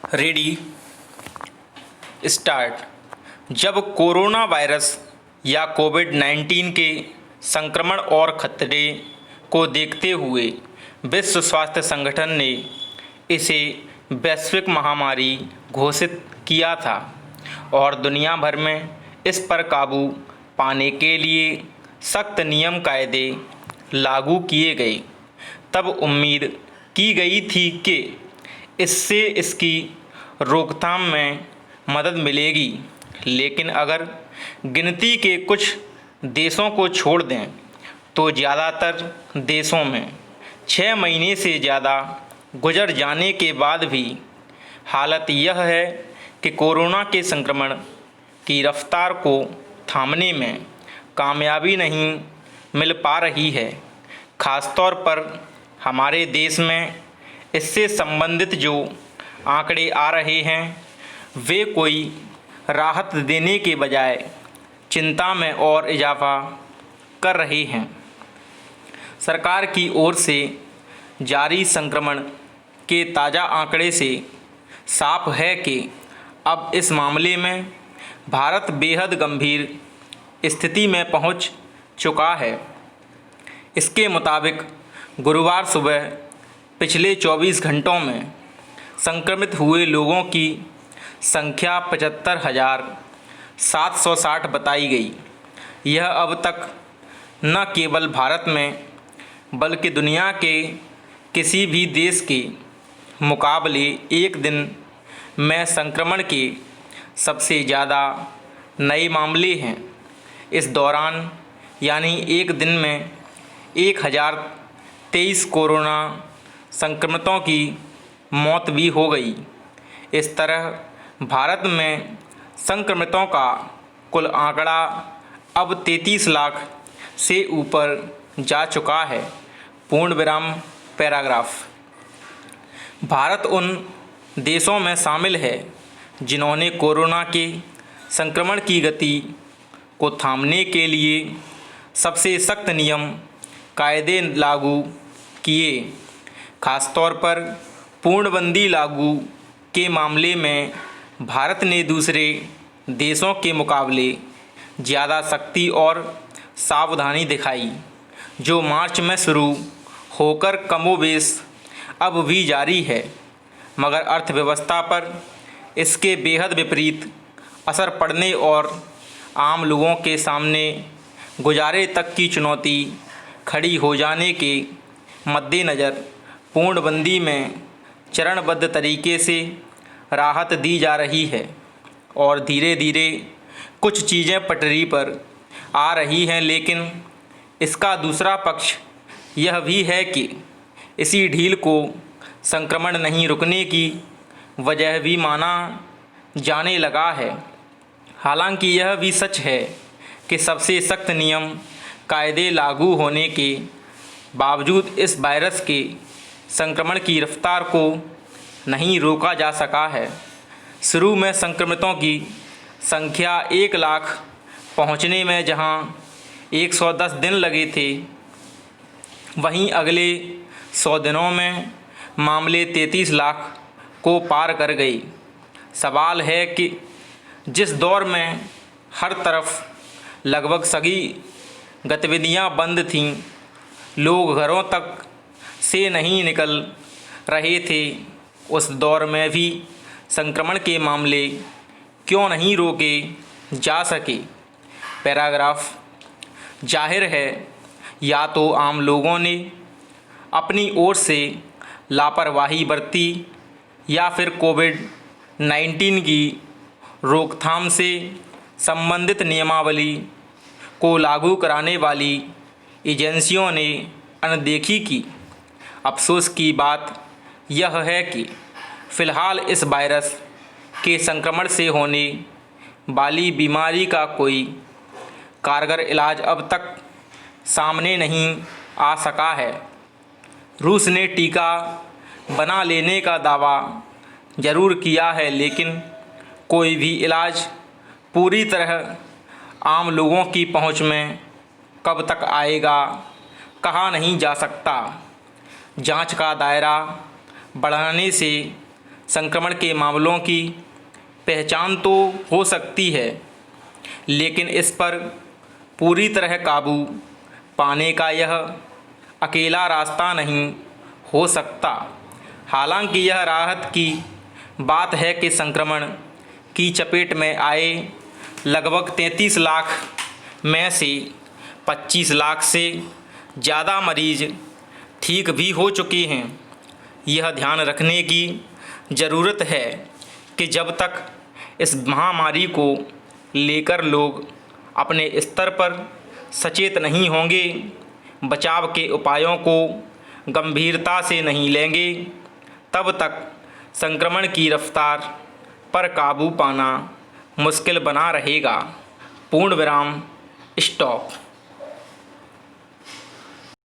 Ready start. जब corona virus या कोविड-19 के संक्रमण और खतरे को देखते हुए विश्व स्वास्थ्य संगठन ने इसे वैश्विक महामारी घोषित किया था और दुनिया भर में इस पर काबू पाने के लिए सख्त नियम कायदे लागू किए गए, तब उम्मीद की गई थी कि इससे इसकी रोकथाम में मदद मिलेगी। लेकिन अगर गिनती के कुछ देशों को छोड़ दें तो ज़्यादातर देशों में 6 महीने से ज़्यादा गुजर जाने के बाद भी हालत यह है कि कोरोना के संक्रमण की रफ्तार को थामने में कामयाबी नहीं मिल पा रही है। ख़ासतौर पर हमारे देश में इससे संबंधित जो आंकड़े आ रहे हैं वे कोई राहत देने के बजाय चिंता में और इजाफ़ा कर रहे हैं। सरकार की ओर से जारी संक्रमण के ताज़ा आंकड़े से साफ है कि अब इस मामले में भारत बेहद गंभीर स्थिति में पहुंच चुका है। इसके मुताबिक गुरुवार सुबह पिछले 24 घंटों में संक्रमित हुए लोगों की संख्या 75,760 बताई गई। यह अब तक न केवल भारत में बल्कि दुनिया के किसी भी देश के मुकाबले एक दिन में संक्रमण के सबसे ज़्यादा नए मामले हैं। इस दौरान यानी एक दिन में 1023 कोरोना संक्रमितों की मौत भी हो गई। इस तरह भारत में संक्रमितों का कुल आंकड़ा अब 33 लाख से ऊपर जा चुका है। पूर्ण विराम पैराग्राफ। भारत उन देशों में शामिल है जिन्होंने कोरोना के संक्रमण की गति को थामने के लिए सबसे सख्त नियम कायदे लागू किए। खासतौर पर पूर्णबंदी लागू के मामले में भारत ने दूसरे देशों के मुकाबले ज़्यादा सख्ती और सावधानी दिखाई, जो मार्च में शुरू होकर कमोबेश अब भी जारी है, मगर अर्थव्यवस्था पर इसके बेहद विपरीत असर पड़ने और आम लोगों के सामने गुजारे तक की चुनौती खड़ी हो जाने के मद्देनज़र पूर्णबंदी में चरणबद्ध तरीके से राहत दी जा रही है और धीरे धीरे कुछ चीज़ें पटरी पर आ रही हैं। लेकिन इसका दूसरा पक्ष यह भी है कि इसी ढील को संक्रमण नहीं रुकने की वजह भी माना जाने लगा है। हालांकि यह भी सच है कि सबसे सख्त नियम कायदे लागू होने के बावजूद इस वायरस के संक्रमण की रफ्तार को नहीं रोका जा सका है। शुरू में संक्रमितों की संख्या 1 लाख पहुंचने में जहां 110 दिन लगे थे, वहीं अगले 100 दिनों में मामले 33 लाख को पार कर गए। सवाल है कि जिस दौर में हर तरफ लगभग सभी गतिविधियां बंद थीं, लोग घरों तक से नहीं निकल रहे थे, उस दौर में भी संक्रमण के मामले क्यों नहीं रोके जा सके। पैराग्राफ। जाहिर है या तो आम लोगों ने अपनी ओर से लापरवाही बरती या फिर कोविड-19 की रोकथाम से संबंधित नियमावली को लागू कराने वाली एजेंसियों ने अनदेखी की। अफसोस की बात यह है कि फ़िलहाल इस वायरस के संक्रमण से होने वाली बीमारी का कोई कारगर इलाज अब तक सामने नहीं आ सका है। रूस ने टीका बना लेने का दावा ज़रूर किया है, लेकिन कोई भी इलाज पूरी तरह आम लोगों की पहुंच में कब तक आएगा कहा नहीं जा सकता। जांच का दायरा बढ़ाने से संक्रमण के मामलों की पहचान तो हो सकती है, लेकिन इस पर पूरी तरह काबू पाने का यह अकेला रास्ता नहीं हो सकता। हालांकि यह राहत की बात है कि संक्रमण की चपेट में आए लगभग 33 लाख में से 25 लाख से ज़्यादा मरीज ठीक भी हो चुके हैं। यह ध्यान रखने की ज़रूरत है कि जब तक इस महामारी को लेकर लोग अपने स्तर पर सचेत नहीं होंगे, बचाव के उपायों को गंभीरता से नहीं लेंगे, तब तक संक्रमण की रफ्तार पर काबू पाना मुश्किल बना रहेगा। पूर्ण विराम, स्टॉप।